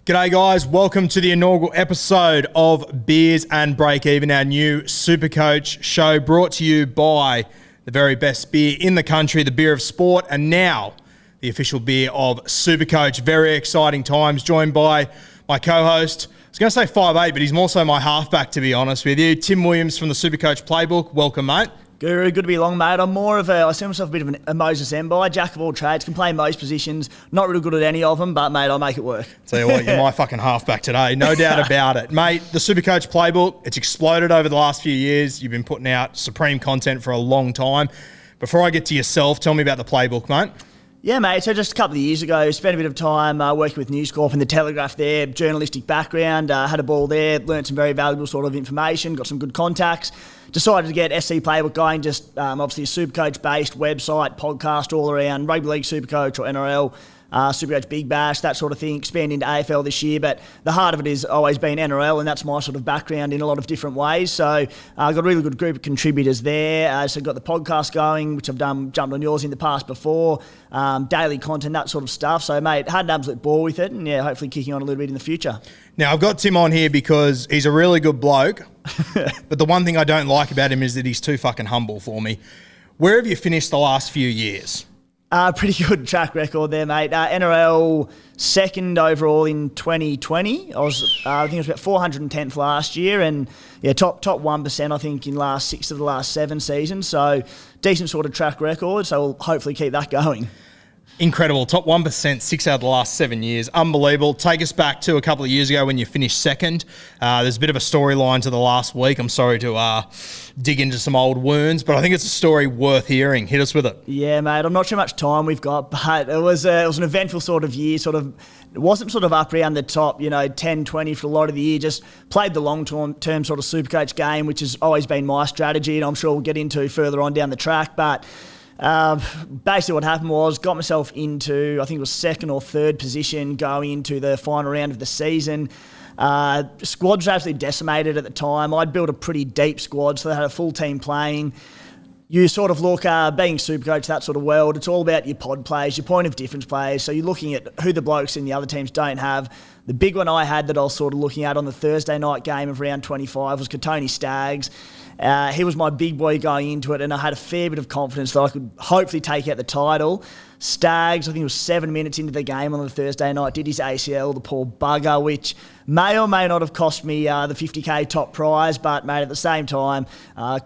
G'day guys, welcome to the inaugural episode of Beers and Breakeven, our new SuperCoach show brought to you by the very best beer in the country, the beer of sport, and now the official beer of SuperCoach. Very exciting times, joined by my co-host. I was going to say 5'8", but he's more so my halfback, to be honest with you. Tim Williams from the SuperCoach Playbook. Welcome, mate. Guru, good to be along, mate. I see myself a bit of a Moses Mbai, jack of all trades, can play most positions, not really good at any of them, but, mate, I'll make it work. Tell you what, you're my fucking halfback today, no doubt about it. Mate, the SuperCoach Playbook, it's exploded over the last few years. You've been putting out supreme content for a long time. Before I get to yourself, tell me about the Playbook, mate. Yeah, mate. So just a couple of years ago, spent a bit of time working with News Corp and the Telegraph there, journalistic background, had a ball there, learned some very valuable sort of information, got some good contacts. Decided to get SC Playbook going, just obviously a SuperCoach-based website, podcast all around, Rugby League SuperCoach or NRL, SuperCoach Big Bash, that sort of thing, expand into AFL this year. But the heart of it has always been NRL, and that's my sort of background in a lot of different ways. So I've got a really good group of contributors there. So got the podcast going, which I've jumped on yours in the past before, daily content, that sort of stuff. So, mate, had an absolute ball with it, and, yeah, hopefully kicking on a little bit in the future. Now, I've got Tim on here because he's a really good bloke, but the one thing I don't like about him is that he's too fucking humble for me. Where have you finished the last few years? Pretty good track record there, mate. NRL second overall in 2020. I think it was about 410th last year, and yeah, top 1%. I think in last 6 of the last 7 seasons. So decent sort of track record. So we'll hopefully keep that going. Incredible. Top 1%, 6 out of the last 7 years. Unbelievable. Take us back to a couple of years ago when you finished second. There's a bit of a storyline to the last week. I'm sorry to dig into some old wounds, but I think it's a story worth hearing. Hit us with it. Yeah, mate. I'm not sure how much time we've got, but it was an eventful sort of year. It wasn't sort of up around the top, 10, 20 for a lot of the year. Just played the long-term sort of SuperCoach game, which has always been my strategy, and I'm sure we'll get into further on down the track. But basically what happened was got myself into, I think it was 2nd or 3rd position going into the final round of the season. Squads were absolutely decimated at the time. I'd built a pretty deep squad, so they had a full team playing. You sort of look, being SuperCoach, that sort of world, it's all about your pod plays, your point of difference plays. So you're looking at who the blokes in the other teams don't have. The big one I had that I was sort of looking at on the Thursday night game of round 25 was Tony Staggs. He was my big boy going into it, and I had a fair bit of confidence that I could hopefully take out the title. Staggs, I think it was 7 minutes into the game on the Thursday night, did his ACL, the poor bugger, which may or may not have cost me the 50k top prize, but, mate, at the same time,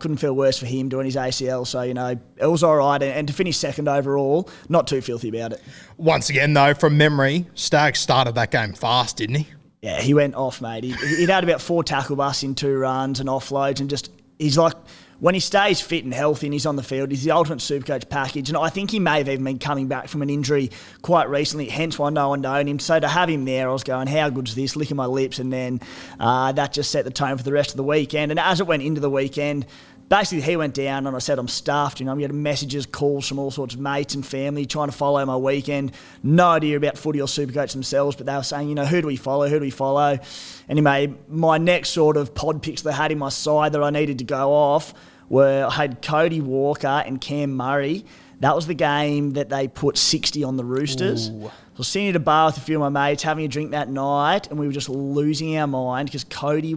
couldn't feel worse for him doing his ACL. So, it was all right. And to finish second overall, not too filthy about it. Once again, though, from memory, Staggs started that game fast, didn't he? Yeah, he went off, mate. He'd had about 4 tackle busts in 2 runs and offloads, and just, he's like, when he stays fit and healthy and he's on the field, he's the ultimate SuperCoach package. And I think he may have even been coming back from an injury quite recently, hence why no one known him. So to have him there, I was going, how good's this? Licking my lips. And then that just set the tone for the rest of the weekend. And as it went into the weekend, basically he went down and I said, I'm stuffed. I'm getting messages, calls from all sorts of mates and family trying to follow my weekend. No idea about footy or SuperCoach themselves, but they were saying, who do we follow? Who do we follow? Anyway, my next sort of pod picks they had in my side that I needed to go off were I had Cody Walker and Cam Murray. That was the game that they put 60 on the Roosters. Ooh. I was sitting at a bar with a few of my mates, having a drink that night, and we were just losing our mind because Cody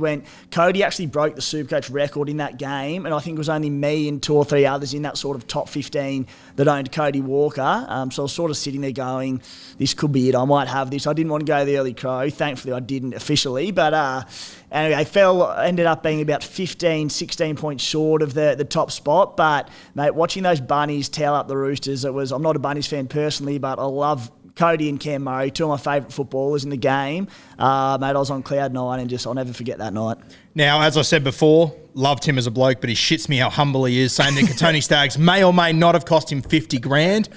actually broke the SuperCoach record in that game, and I think it was only me and 2 or 3 others in that sort of top 15 that owned Cody Walker. So I was sort of sitting there going, this could be it, I might have this. I didn't want to go the early crow. Thankfully, I didn't officially, but anyway, ended up being about 15, 16 points short of the top spot. But, mate, watching those bunnies tail up the Roosters, I'm not a bunnies fan personally, but I love Cody and Cam Murray, 2 of my favourite footballers in the game. Mate, I was on cloud 9 and I'll never forget that night. Now, as I said before, loved him as a bloke, but he shits me how humble he is, saying that Tony Staggs may or may not have cost him 50 grand.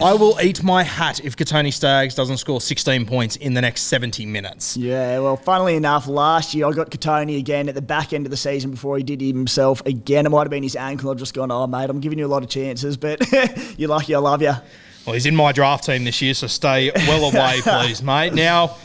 I will eat my hat if Tony Staggs doesn't score 16 points in the next 70 minutes. Yeah, well, funnily enough, last year I got Tony again at the back end of the season before he did himself again. It might have been his ankle. I've just gone, oh, mate, I'm giving you a lot of chances, but you're lucky I love you. Well, he's in my draft team this year, so stay well away, please, mate. Now,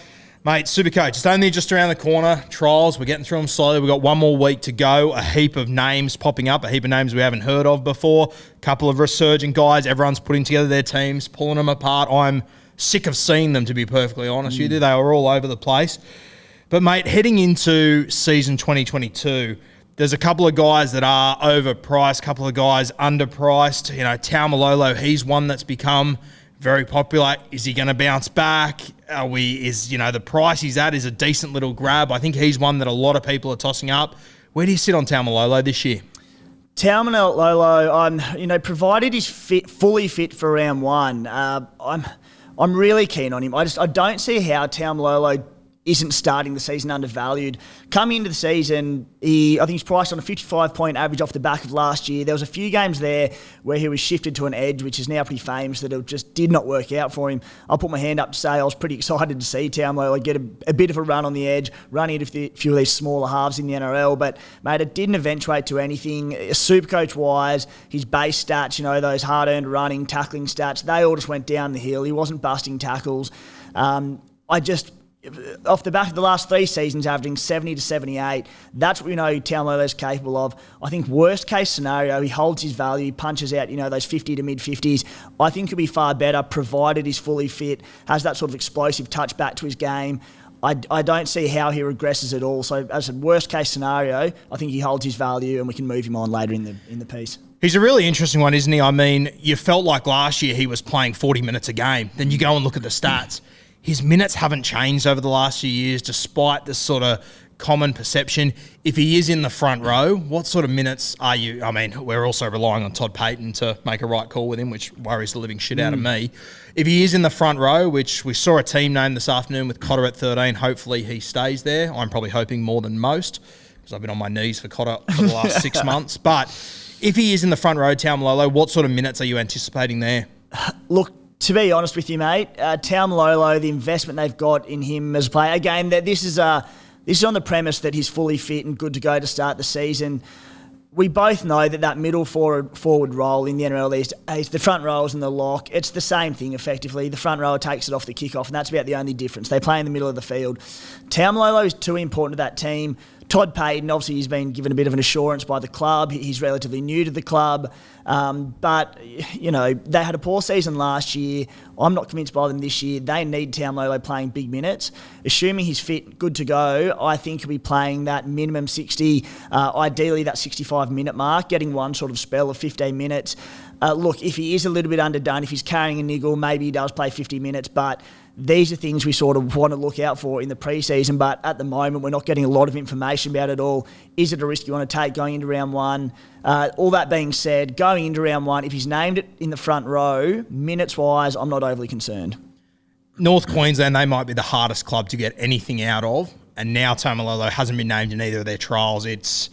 mate, SuperCoach, it's only just around the corner. Trials, we're getting through them slowly. We've got 1 more week to go. A heap of names popping up, a heap of names we haven't heard of before. A couple of resurgent guys. Everyone's putting together their teams, pulling them apart. I'm sick of seeing them, to be perfectly honest with you. They were all over the place. But, mate, heading into season 2022, there's a couple of guys that are overpriced, a couple of guys underpriced. You know, Taumalolo, he's one that's become very popular. Is he going to bounce back? The price he's at is a decent little grab. I think he's one that a lot of people are tossing up. Where do you sit on Taumalolo this year? Taumalolo, provided he's fully fit for round one, I'm really keen on him. I don't see how Taumalolo isn't starting the season undervalued. Coming into the season, I think he's priced on a 55-point average off the back of last year. There was a few games there where he was shifted to an edge, which is now pretty famous, that it just did not work out for him. I'll put my hand up to say I was pretty excited to see Taumalolo get a bit of a run on the edge, running into a few of these smaller halves in the NRL, but, mate, it didn't eventuate to anything. Supercoach-wise, his base stats, those hard-earned running, tackling stats, they all just went down the hill. He wasn't busting tackles. Off the back of the last 3 seasons, averaging 70 to 78, that's what we know Taumalolo's capable of. I think worst case scenario, he holds his value, punches out, those 50 to mid-50s. I think he'll be far better, provided he's fully fit, has that sort of explosive touch back to his game. I don't see how he regresses at all. So as a worst case scenario, I think he holds his value and we can move him on later in the piece. He's a really interesting one, isn't he? I mean, you felt like last year he was playing 40 minutes a game. Then you go and look at the stats. His minutes haven't changed over the last few years, despite this sort of common perception. If he is in the front row, what sort of minutes are you? I mean, we're also relying on Todd Payton to make a right call with him, which worries the living shit out of me. If he is in the front row, which we saw a team name this afternoon with Cotter at 13, hopefully he stays there. I'm probably hoping more than most because I've been on my knees for Cotter for the last 6 months. But if he is in the front row, Taumalolo, what sort of minutes are you anticipating there? Look, to be honest with you, mate, Taumalolo, the investment they've got in him as a player, again, this is on the premise that he's fully fit and good to go to start the season. We both know that middle forward role in the NRL is the front rows and the lock. It's the same thing, effectively. The front rower takes it off the kickoff, and that's about the only difference. They play in the middle of the field. Taumalolo is too important to that team. Todd Payton, obviously, he's been given a bit of an assurance by the club. He's relatively new to the club. But they had a poor season last year. I'm not convinced by them this year. They need Taumalolo playing big minutes. Assuming he's fit, good to go, I think he'll be playing that minimum 60, ideally that 65-minute mark, getting one sort of spell of 15 minutes. Look, if he is a little bit underdone, if he's carrying a niggle, maybe he does play 50 minutes, but these are things we sort of want to look out for in the preseason, but at the moment we're not getting a lot of information about it all. Is it a risk you want to take going into round one? All that being said, going into round one, if he's named it in the front row, minutes-wise, I'm not overly concerned. North Queensland, they might be the hardest club to get anything out of, and now Taumalolo hasn't been named in either of their trials. It's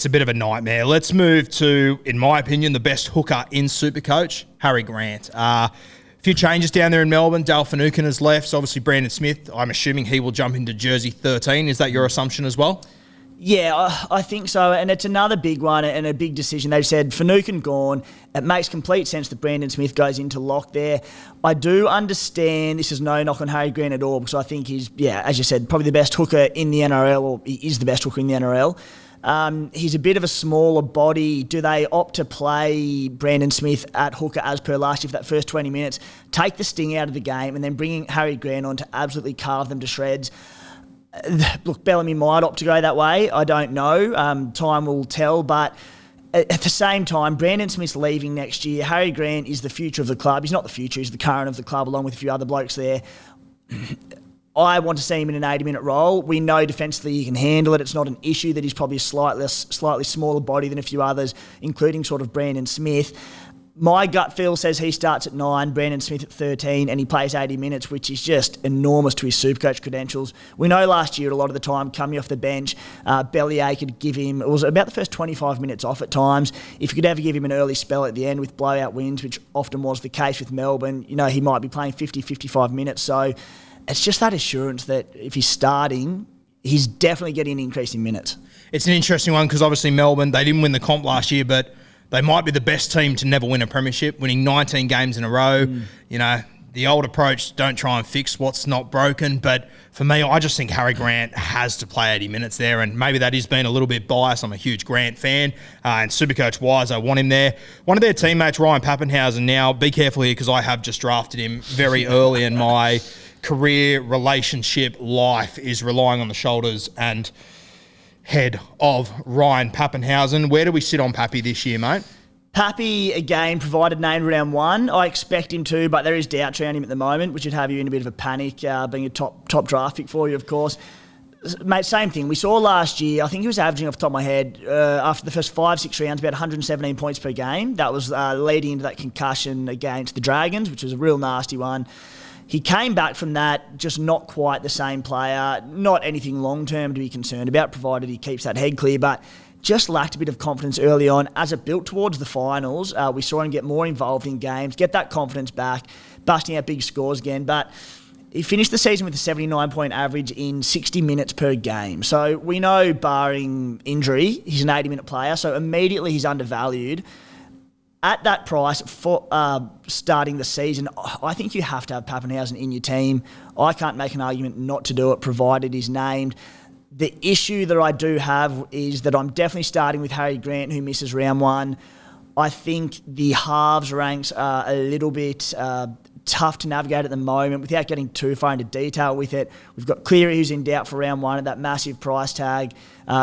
a bit of a nightmare. Let's move to, in my opinion, the best hooker in SuperCoach, Harry Grant. A few changes down there in Melbourne. Dale Finucane has left. So obviously, Brandon Smith, I'm assuming he will jump into jersey 13. Is that your assumption as well? Yeah, I think so. And it's another big one and a big decision. They've said Finucane gone. It makes complete sense that Brandon Smith goes into lock there. I do understand this is no knock on Harry Grant at all because I think he's, as you said, probably the best hooker in the NRL, or he is the best hooker in the NRL. He's a bit of a smaller body. Do they opt to play Brandon Smith at hooker as per last year for that first 20 minutes, take the sting out of the game, and then bringing Harry Grant on to absolutely carve them to shreds? Look, Bellamy might opt to go that way. I don't know. Time will tell. But at the same time, Brandon Smith's leaving next year. Harry Grant is the future of the club. He's not the future. He's the current of the club, along with a few other blokes there. I want to see him in an 80-minute role. We know defensively he can handle it. It's not an issue that he's probably a slightly smaller body than a few others, including sort of Brandon Smith. My gut feel says he starts at 9, Brandon Smith at 13, and he plays 80 minutes, which is just enormous to his SuperCoach credentials. We know last year, a lot of the time, coming off the bench, Bellyache could give him, it was about the first 25 minutes off at times. If you could ever give him an early spell at the end with blowout wins, which often was the case with Melbourne, he might be playing 50, 55 minutes. So it's just that assurance that if he's starting, he's definitely getting an increase in minutes. It's an interesting one because obviously Melbourne, they didn't win the comp last year, but they might be the best team to never win a premiership, winning 19 games in a row. The the old approach, don't try and fix what's not broken. But for me, I just think Harry Grant has to play 80 minutes there. And maybe that has been a little bit biased. I'm a huge Grant fan. And Supercoach-wise, I want him there. One of their teammates, Ryan Papenhauser, now, be careful here because I have just drafted him very early in my career, relationship, life is relying on the shoulders and head of Ryan Papenhauser. Where do we sit on Pappy this year, mate? Pappy, again, provided named round 1. I expect him to, but there is doubts around him at the moment, which would have you in a bit of a panic, being a top draft pick for you, of course. Mate, same thing. We saw last year, I think he was averaging, off the top of my head, after the first 5-6 rounds, about 117 points per game. That was leading into that concussion against the Dragons, which was a real nasty one. He came back from that, just not quite the same player, not anything long-term to be concerned about, provided he keeps that head clear, but just lacked a bit of confidence early on. As it built towards the finals, we saw him get more involved in games, get that confidence back, busting out big scores again. But he finished the season with a 79-point average in 60 minutes per game. So we know, barring injury, he's an 80-minute player, so immediately he's undervalued. At that price for starting the season, I think you have to have Papenhauser in your team. I can't make an argument not to do it, provided he's named. The issue that I do have is that I'm definitely starting with Harry Grant, who misses round 1. I think the halves ranks are a little bit tough to navigate at the moment without getting too far into detail with it. We've got Cleary, who's in doubt for round 1 at that massive price tag.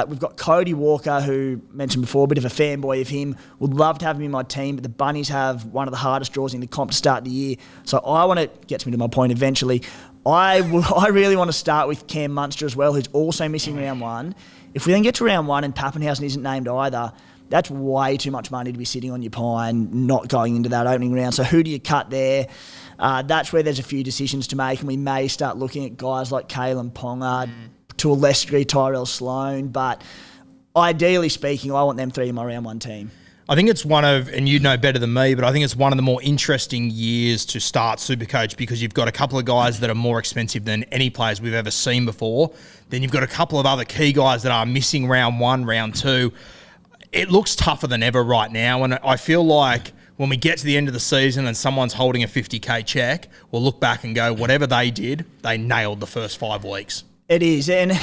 We've got Cody Walker, who mentioned before, a bit of a fanboy of him. Would love to have him in my team, but the Bunnies have one of the hardest draws in the comp to start the year. So I want to, gets me to my point eventually, I really want to start with Cam Munster as well, who's also missing round 1. If we then get to round 1 and Papenhauser isn't named either, that's way too much money to be sitting on your pine, not going into that opening round. So who do you cut there? That's where there's a few decisions to make, and we may start looking at guys like Kalen Ponga, to a less degree Tyrell Sloan. But ideally speaking, I want them 3 in my round 1 team. I think it's one of, and you know better than me, but I think it's one of the more interesting years to start Supercoach because you've got a couple of guys that are more expensive than any players we've ever seen before. Then you've got a couple of other key guys that are missing round 1, round 2. It looks tougher than ever right now, and I feel like when we get to the end of the season and someone's holding a 50K check, we'll look back and go, whatever they did, they nailed the first 5 weeks. It is, and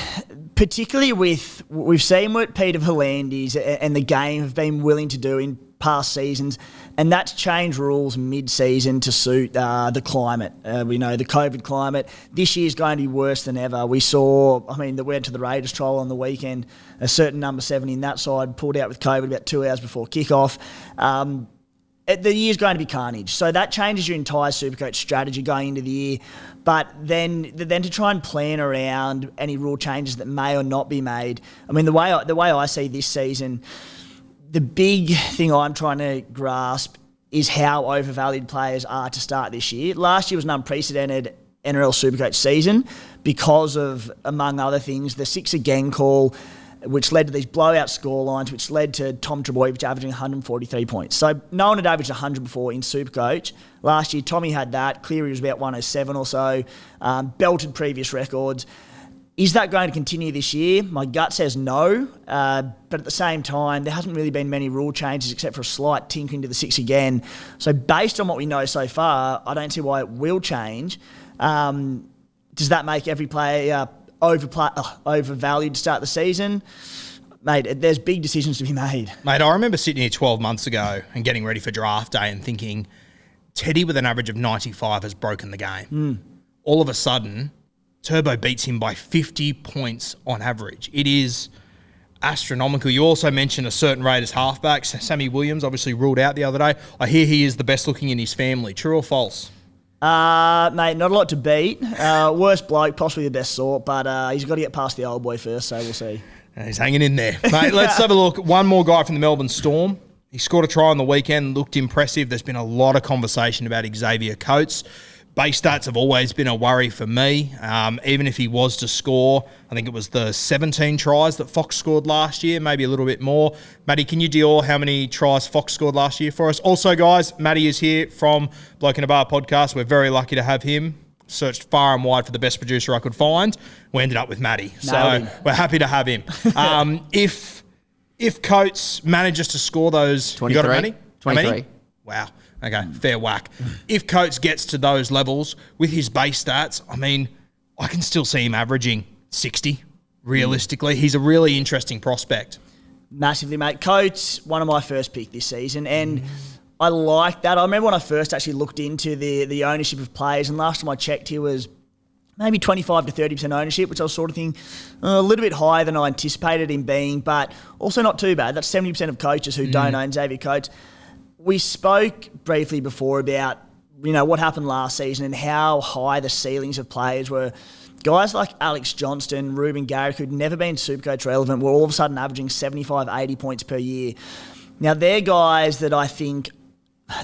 particularly with, we've seen what Peter V'landys and the game have been willing to do in past seasons, and that's changed rules mid-season to suit the climate. We know the COVID climate. This year's going to be worse than ever. We saw, we went to the Raiders trial on the weekend, a certain number 7 in that side pulled out with COVID about 2 hours before kickoff. The year's going to be carnage. So that changes your entire Supercoach strategy going into the year. But then to try and plan around any rule changes that may or not be made. The way I see this season, the big thing I'm trying to grasp is how overvalued players are to start this year. Last year was an unprecedented NRL Supercoach season because of, among other things, the 6 again call, which led to these blowout scorelines, which led to Tom Trbojevic averaging 143 points. So no one had averaged 100 before in Supercoach. Last year, Tommy had that. Cleary was about 107 or so. Belted previous records. Is that going to continue this year? My gut says no. But at the same time, there hasn't really been many rule changes except for a slight tinkering to the 6 again. So based on what we know so far, I don't see why it will change. Does that make every player overvalued to start the season? Mate, there's big decisions to be made. Mate, I remember sitting here 12 months ago and getting ready for draft day and thinking, Teddy with an average of 95 has broken the game. All of a sudden, Turbo beats him by 50 points on average. It is astronomical. You also mentioned a certain Raiders halfback, Sammy Williams, obviously ruled out the other day. I hear he is the best looking in his family. True or false? Mate, not a lot to beat. Worst bloke, possibly the best sort, but he's got to get past the old boy first, so we'll see. He's hanging in there. Mate, let's have a look. One more guy from the Melbourne Storm. He scored a try on the weekend, looked impressive. There's been a lot of conversation about Xavier Coates. Base stats have always been a worry for me. Even if he was to score, I think it was the 17 tries that Fox scored last year, maybe a little bit more. Matty, can you deal how many tries Fox scored last year for us? Also, guys, Matty is here from Bloke in a Bar podcast. We're very lucky to have him. Searched far and wide for the best producer I could find. We ended up with Matty. So we're happy to have him. If Coates manages to score those... 23. You got it, Matty? 23. Wow. Okay, fair whack. If Coates gets to those levels with his base stats, I mean, I can still see him averaging 60, realistically. He's a really interesting prospect. Massively, mate. Coates, one of my first pick this season, and I like that. I remember when I first actually looked into the ownership of players, and last time I checked, he was maybe 25 to 30% ownership, which I was sort of thinking a little bit higher than I anticipated him being, but also not too bad. That's 70% of coaches who don't own Xavier Coates. We spoke briefly before about, what happened last season and how high the ceilings of players were. Guys like Alex Johnston, Ruben Garrick, who'd never been Supercoach relevant, were all of a sudden averaging 75, 80 points per year. Now, they're guys that I think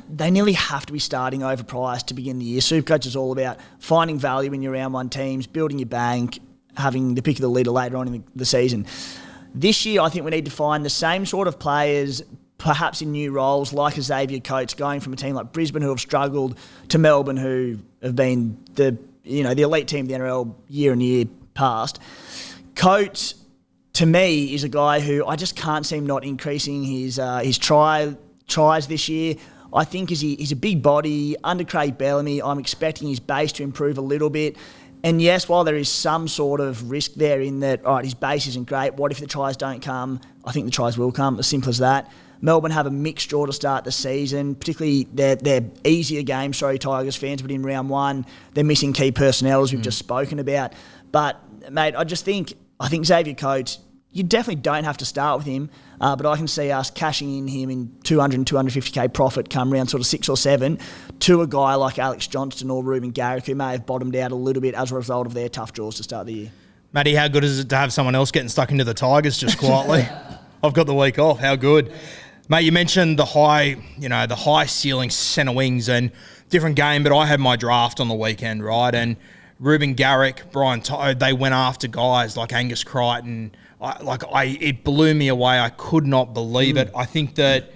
they nearly have to be starting overpriced to begin the year. Supercoach is all about finding value in your round one teams, building your bank, having the pick of the leader later on in the season. This year, I think we need to find the same sort of players, perhaps in new roles, like a Xavier Coates, going from a team like Brisbane, who have struggled, to Melbourne, who have been the elite team of the NRL year and year past. Coates, to me, is a guy who I just can't see him not increasing his tries this year. I think he's a big body, under Craig Bellamy. I'm expecting his base to improve a little bit. And yes, while there is some sort of risk there in that, all right, his base isn't great, what if the tries don't come? I think the tries will come, as simple as that. Melbourne have a mixed draw to start the season, particularly their easier games, sorry, Tigers fans, but in round one, they're missing key personnel, as we've just spoken about. But, mate, I think Xavier Coates, you definitely don't have to start with him, but I can see us cashing in him in 200 and 250k profit come round sort of 6 or 7 to a guy like Alex Johnston or Ruben Garrick, who may have bottomed out a little bit as a result of their tough draws to start the year. Matty, how good is it to have someone else getting stuck into the Tigers just quietly? I've got the week off. How good. Mate, you mentioned the high ceiling centre wings and different game, but I had my draft on the weekend, right? And Ruben Garrick, Brian Todd, they went after guys like Angus Crichton. It blew me away. I could not believe it. I think that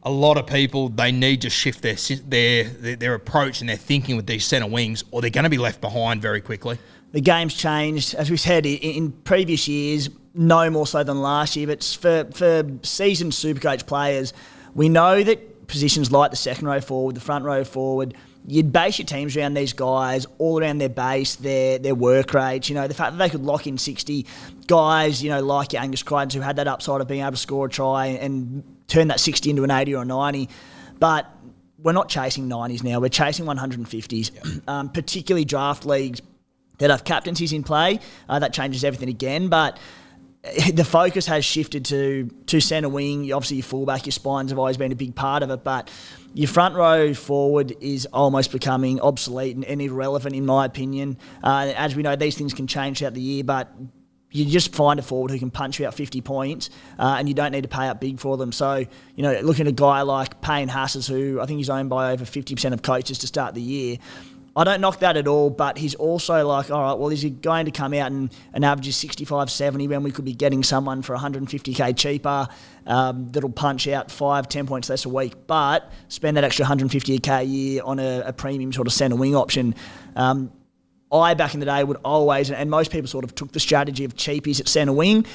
a lot of people, they need to shift their approach and their thinking with these centre wings, or they're going to be left behind very quickly. The game's changed, as we said, in previous years. No more so than last year, but for seasoned Supercoach players, we know that positions like the second row forward, the front row forward, you'd base your teams around these guys, all around their base, their work rates. The fact that they could lock in 60 guys, like your Angus Crichtons, who had that upside of being able to score a try and turn that 60 into an 80 or a 90. But we're not chasing 90s now, we're chasing 150s, particularly draft leagues that have captaincies in play. That changes everything again, but the focus has shifted to centre wing. Obviously, your fullback, your spines have always been a big part of it, but your front row forward is almost becoming obsolete and irrelevant, in my opinion. As we know, these things can change throughout the year, but you just find a forward who can punch you out 50 points, and you don't need to pay up big for them. So, looking at a guy like Papenhauser, who I think he's owned by over 50% of coaches to start the year, I don't knock that at all, but he's also like, all right, well, is he going to come out and average 65, 70 when we could be getting someone for 150k cheaper that'll punch out 5, 10 points less a week, but spend that extra 150k a year on a premium sort of centre wing option? I, back in the day, would always, and most people sort of took the strategy of cheapies at centre wing,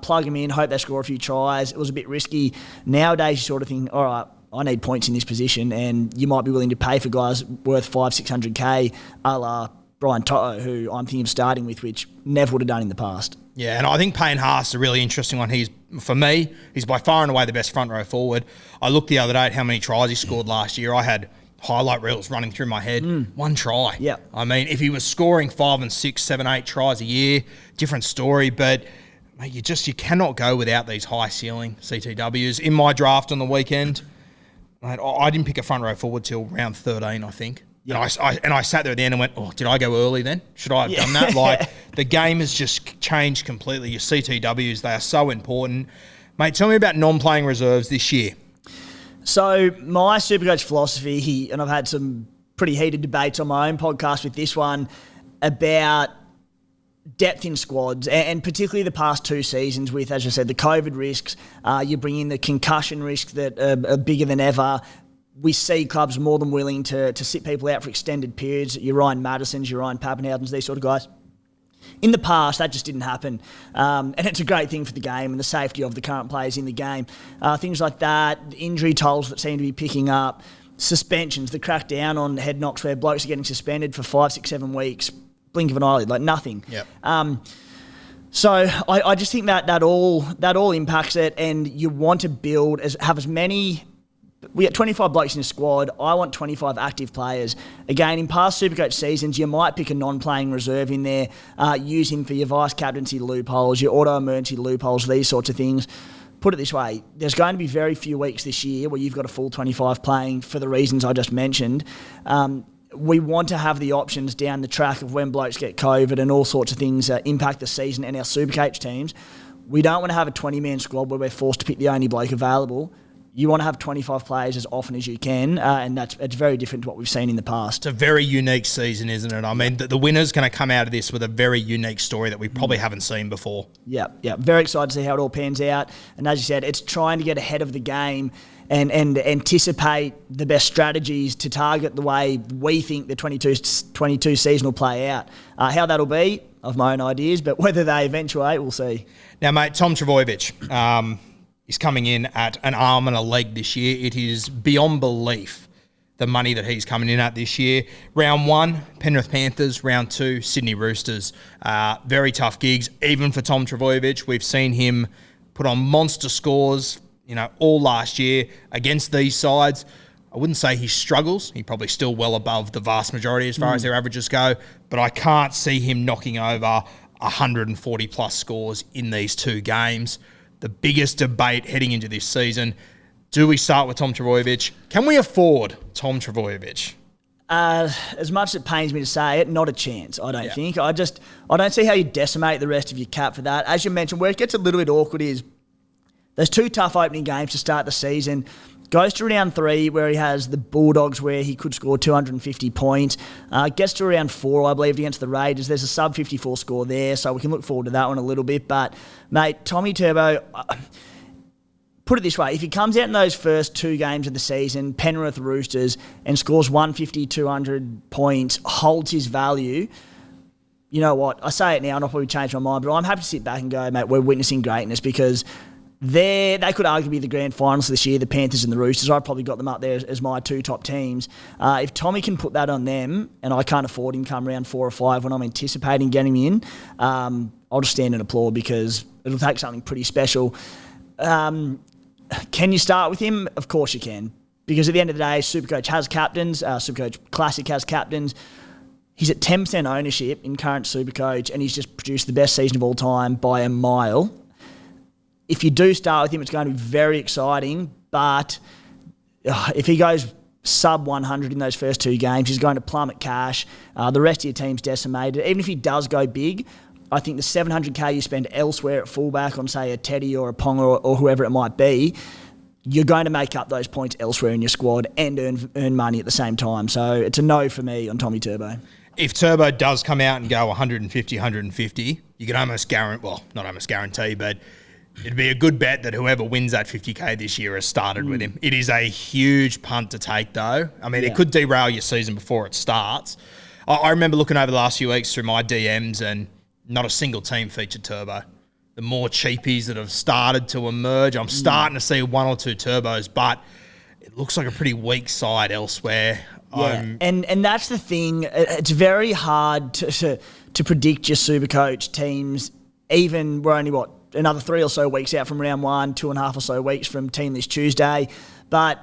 plug them in, hope they score a few tries. It was a bit risky. Nowadays, you sort of think, all right, I need points in this position, and you might be willing to pay for guys worth 500, 600k, a la Brian Toto, who I'm thinking of starting with, which never would have done in the past. Yeah, and I think Papenhauser is a really interesting one. For me, he's by far and away the best front row forward. I looked the other day at how many tries he scored last year. I had highlight reels running through my head. One try. Yeah. I mean, if he was scoring 5 and 6, 7, 8 tries a year, different story, but mate, you cannot go without these high ceiling CTWs. In my draft on the weekend, mate, I didn't pick a front row forward till round 13, I think. Yeah. And I sat there at the end and went, oh, did I go early then? Should I have done that? Like, the game has just changed completely. Your CTWs, they are so important. Mate, tell me about non-playing reserves this year. So my Supercoach philosophy, and I've had some pretty heated debates on my own podcast with this one about depth in squads, and particularly the past 2 seasons with, as I said, the COVID risks. You bring in the concussion risks that are bigger than ever. We see clubs more than willing to sit people out for extended periods. Your Ryan Madisons, your Ryan Papenhausers, these sort of guys. In the past, that just didn't happen. And it's a great thing for the game and the safety of the current players in the game. Things like that, injury tolls that seem to be picking up. suspensions, the crackdown on head knocks where blokes are getting suspended for 5, 6, 7 weeks, blink of an eyelid, like nothing. Yep. So I just think that all impacts it, and you want to have as many. We get 25 blokes in a squad. I want 25 active players. Again, in past Supercoach seasons, you might pick a non-playing reserve in there, use him for your vice-captaincy loopholes, your auto-emergency loopholes, these sorts of things. Put it this way, there's going to be very few weeks this year where you've got a full 25 playing for the reasons I just mentioned. We want to have the options down the track of when blokes get COVID and all sorts of things impact the season and our Supercoach teams. We don't want to have a 20-man squad where we're forced to pick the only bloke available. You want to have 25 players as often as you can, and it's very different to what we've seen in the past. It's a very unique season, isn't it? I mean, the winner's going to come out of this with a very unique story that we probably haven't seen before. Yeah. Very excited to see how it all pans out. And as you said, it's trying to get ahead of the game and anticipate the best strategies to target the way we think the 22 season will play out. How that'll be, I've my own ideas, but whether they eventuate, we'll see. Now, mate, Tom Trbojevic, he's coming in at an arm and a leg this year. It is beyond belief the money that he's coming in at this year. Round 1, Penrith Panthers. Round 2, Sydney Roosters. Very tough gigs, even for Tom Trbojevic. We've seen him put on monster scores, all last year against these sides. I wouldn't say he struggles. He's probably still well above the vast majority as far as their averages go, but I can't see him knocking over 140-plus scores in these 2 games. The biggest debate heading into this season, do we start with Tom Trbojevic? Can we afford Tom Trbojevic? As much as it pains me to say it, not a chance, I don't think. I don't see how you decimate the rest of your cap for that. As you mentioned, where it gets a little bit awkward is there's 2 tough opening games to start the season. Goes to round 3 where he has the Bulldogs where he could score 250 points. Gets to round 4, I believe, against the Raiders. There's a sub-54 score there, so we can look forward to that one a little bit. But, mate, Tommy Turbo, put it this way, if he comes out in those first 2 games of the season, Penrith Roosters, and scores 150, 200 points, holds his value, you know what? I say it now and I'll probably change my mind, but I'm happy to sit back and go, mate, we're witnessing greatness because they could arguably be the grand finals this year, the Panthers and the Roosters. I've probably got them up there as my 2 top teams. If Tommy can put that on them, and I can't afford him come round 4 or 5 when I'm anticipating getting him in, I'll just stand and applaud because it'll take something pretty special. Can you start with him? Of course you can. Because at the end of the day, SuperCoach has captains. SuperCoach Classic has captains. He's at 10% ownership in current SuperCoach, and he's just produced the best season of all time by a mile. If you do start with him, it's going to be very exciting, but if he goes sub 100 in those first 2 games, he's going to plummet cash. The rest of your team's decimated. Even if he does go big, I think the $700K you spend elsewhere at fullback on, say, a Teddy or a Ponga or whoever it might be, you're going to make up those points elsewhere in your squad and earn money at the same time. So it's a no for me on Tommy Turbo. If Turbo does come out and go 150, you can almost guarantee, well, not almost guarantee, but it'd be a good bet that whoever wins that 50K this year has started with him. It is a huge punt to take, though. I mean, it could derail your season before it starts. I remember looking over the last few weeks through my DMs and not a single team featured Turbo. The more cheapies that have started to emerge, I'm starting to see 1 or 2 Turbos, but it looks like a pretty weak side elsewhere. Yeah, and that's the thing. It's very hard to predict your Supercoach teams. Even we're only, another 3 or so weeks out from round 1, 2.5 or so weeks from Team List Tuesday. But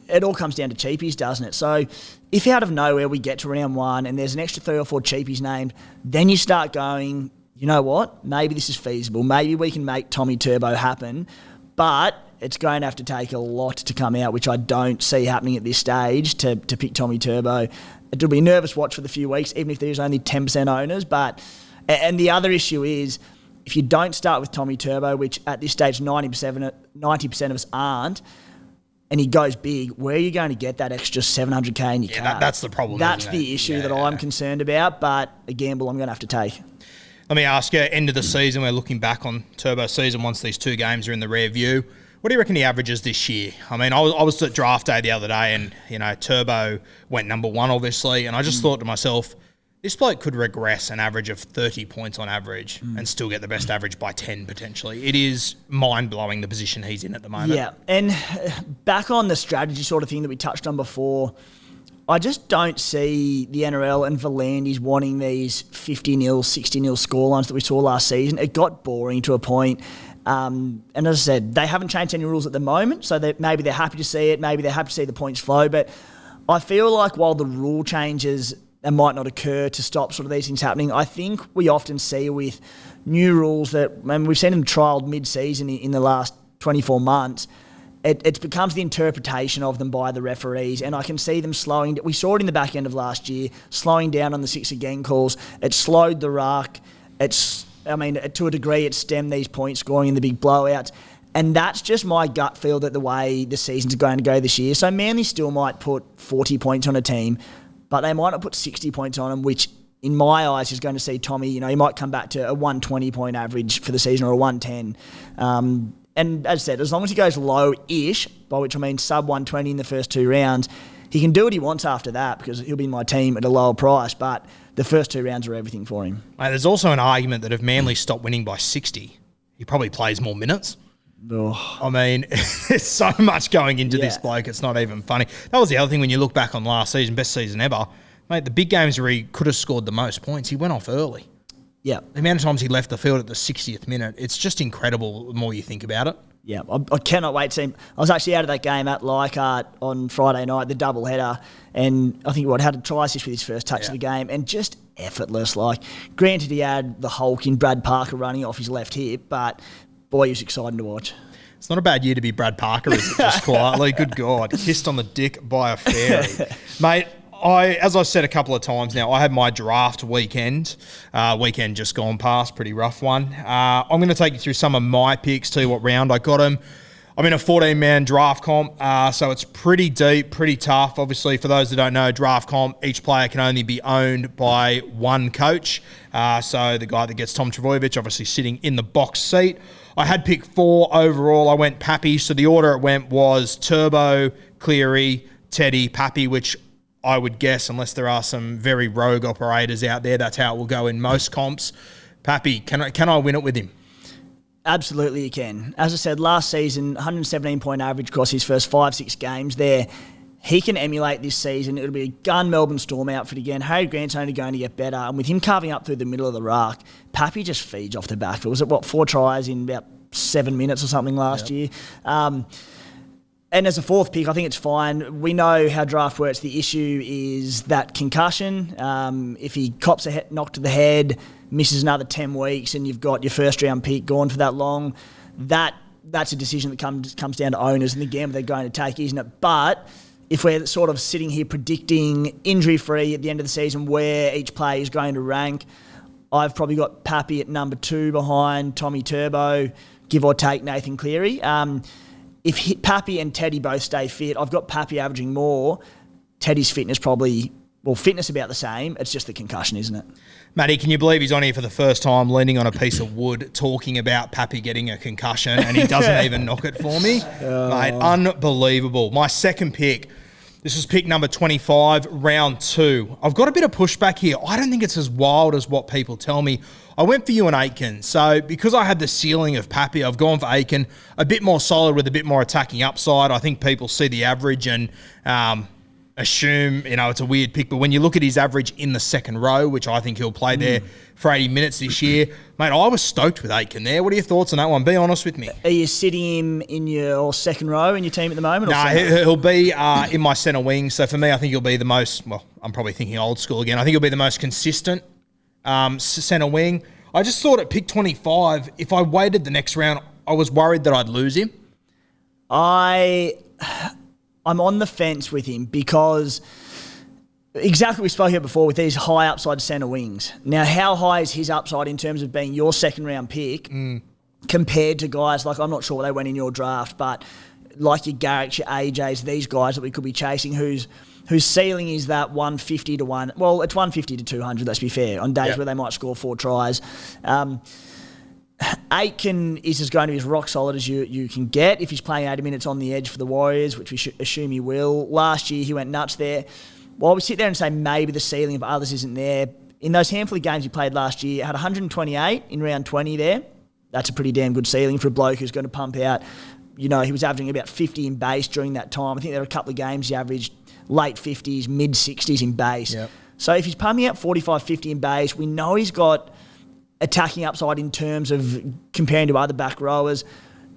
it all comes down to cheapies, doesn't it? So if out of nowhere we get to round 1 and there's an extra 3 or 4 cheapies named, then you start going, you know what? Maybe this is feasible. Maybe we can make Tommy Turbo happen. But it's going to have to take a lot to come out, which I don't see happening at this stage, to pick Tommy Turbo. It'll be a nervous watch for the few weeks, even if there's only 10% owners. And the other issue is, if you don't start with Tommy Turbo, which at this stage 90% of us aren't, and he goes big, where are you going to get that extra $700K in your cap? That's the problem. That's the issue that I'm concerned about, but a gamble I'm going to have to take. Let me ask you, end of the season, we're looking back on Turbo season once these 2 games are in the rear view. What do you reckon he averages this year? I mean, I was at draft day the other day and, Turbo went number 1, obviously, and I just thought to myself, This bloke could regress an average of 30 points on average and still get the best average by 10 potentially. It is mind-blowing the position he's in at the moment. Yeah, and back on the strategy sort of thing that we touched on before, I just don't see the NRL and Volandis wanting these 50-0, 60-0 scorelines that we saw last season. It got boring to a point. And as I said, they haven't changed any rules at the moment, so maybe they're happy to see it, maybe they're happy to see the points flow. But I feel like while the rule changes and might not occur to stop sort of these things happening, I think we often see with new rules that, and we've seen them trialled mid-season in the last 24 months, it becomes the interpretation of them by the referees, and I can see them slowing. We saw it in the back end of last year, slowing down on the 6 again calls. It slowed the ruck. To a degree, it stemmed these point scoring in the big blowouts. And that's just my gut feel that the way the season's going to go this year. So Manly still might put 40 points on a team, but they might not put 60 points on them, which in my eyes is going to see Tommy, he might come back to a 120-point average for the season or a 110. And as I said, as long as he goes low-ish, by which I mean sub-120 in the first 2 rounds, he can do what he wants after that because he'll be in my team at a lower price, but the first 2 rounds are everything for him. Mate, there's also an argument that if Manly stopped winning by 60, he probably plays more minutes. Oh. I mean, there's so much going into this bloke, it's not even funny. That was the other thing when you look back on last season, best season ever. Mate, the big games where he could have scored the most points, he went off early. Yeah. The amount of times he left the field at the 60th minute, it's just incredible the more you think about it. Yeah, I cannot wait to see him. I was actually out of that game at Leichhardt on Friday night, the doubleheader, and I think had a try assist with his first touch of the game, and just effortless. Like, granted, he had the Hulk in Brad Parker running off his left hip, but boy, he was exciting to watch. It's not a bad year to be Brad Parker, is it? Just quietly. Good God. Kissed on the dick by a fairy. Mate, as I've said a couple of times now, I had my draft weekend. Weekend just gone past, pretty rough one. I'm going to take you through some of my picks, tell you what round I got them. I'm in a 14-man draft comp, so it's pretty deep, pretty tough. Obviously, for those that don't know, draft comp, each player can only be owned by one coach. So the guy that gets Tom Trbojevic, obviously sitting in the box seat. I had pick 4 overall. I went Pappy. So the order it went was Turbo, Cleary, Teddy, Pappy, which I would guess, unless there are some very rogue operators out there, that's how it will go in most comps. Pappy, can I win it with him? Absolutely you can. As I said, last season, 117-point average across his first 5-6 games there. He can emulate this season. It'll be a gun Melbourne Storm outfit again. Harry Grant's only going to get better. And with him carving up through the middle of the ruck, Pappy just feeds off the back. Was it, 4 tries in about 7 minutes or something last year? And as a 4th pick, I think it's fine. We know how draft works. The issue is that concussion. If he cops a knock to the head, misses another 10 weeks, and you've got your first-round pick gone for that long, that's a decision that comes down to owners and the gamble they're going to take, isn't it? But if we're sort of sitting here predicting injury-free at the end of the season where each player is going to rank, I've probably got Pappy at number 2 behind Tommy Turbo, give or take Nathan Cleary. If Pappy and Teddy both stay fit, I've got Pappy averaging more. Teddy's fitness fitness about the same. It's just the concussion, isn't it? Matty, can you believe he's on here for the first time leaning on a piece of wood talking about Pappy getting a concussion and he doesn't even knock it for me? Mate, unbelievable. My second pick, this is pick number 25, round 2. I've got a bit of pushback here. I don't think it's as wild as what people tell me. I went for Ewan Aitken. So because I had the ceiling of Pappy, I've gone for Aitken, a bit more solid with a bit more attacking upside. I think people see the average and assume, it's a weird pick. But when you look at his average in the second row, which I think he'll play there for 80 minutes this year, mate, I was stoked with Aitken there. What are your thoughts on that one? Be honest with me. Are you sitting him in your second row in your team at the moment? No, he'll be in my centre wing. So for me, I think he'll be the most, I'm probably thinking old school again. I think he'll be the most consistent centre wing. I just thought at pick 25, if I waited the next round, I was worried that I'd lose him. I'm on the fence with him because exactly what we spoke about before with these high upside centre wings. Now, how high is his upside in terms of being your second round pick compared to guys like, I'm not sure what they went in your draft, but like your Garrett, your AJs, these guys that we could be chasing whose ceiling is that 150 to 1. Well, it's 150 to 200, let's be fair, on days where they might score 4 tries. Aitken is going to be as rock solid as you can get if he's playing 80 minutes on the edge for the Warriors, which we should assume he will. Last year, he went nuts there. While we sit there and say maybe the ceiling of others isn't there, in those handful of games he played last year, had 128 in round 20 there. That's a pretty damn good ceiling for a bloke who's going to pump out. He was averaging about 50 in base during that time. I think there were a couple of games he averaged late 50s, mid 60s in base. Yep. So if he's pumping out 45, 50 in base, we know he's got attacking upside in terms of comparing to other back rowers.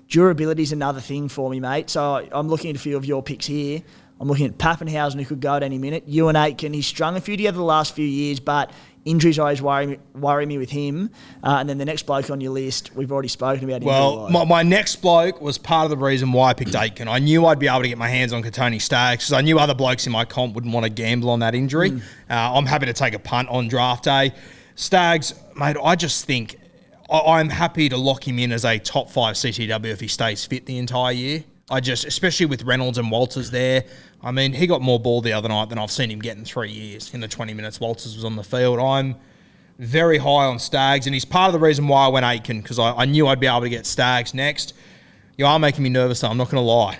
Durability is another thing for me, mate. So I'm looking at a few of your picks here. I'm looking at Papenhauser, who could go at any minute. Ewan Aitken, he's strung a few together the last few years, but injuries always worry me with him. And then the next bloke on your list, we've already spoken about him. Well, my next bloke was part of the reason why I picked Aitken. I knew I'd be able to get my hands on Katoni Staggs because I knew other blokes in my comp wouldn't want to gamble on that injury. I'm happy to take a punt on draft day. Staggs, mate, I just think I'm happy to lock him in as a top 5 CTW if he stays fit the entire year. Especially with Reynolds and Walters there, I mean, he got more ball the other night than I've seen him get in 3 years in the 20 minutes Walters was on the field. I'm very high on Staggs, and he's part of the reason why I went Aitken, because I knew I'd be able to get Staggs next. You are making me nervous, though, I'm not going to lie.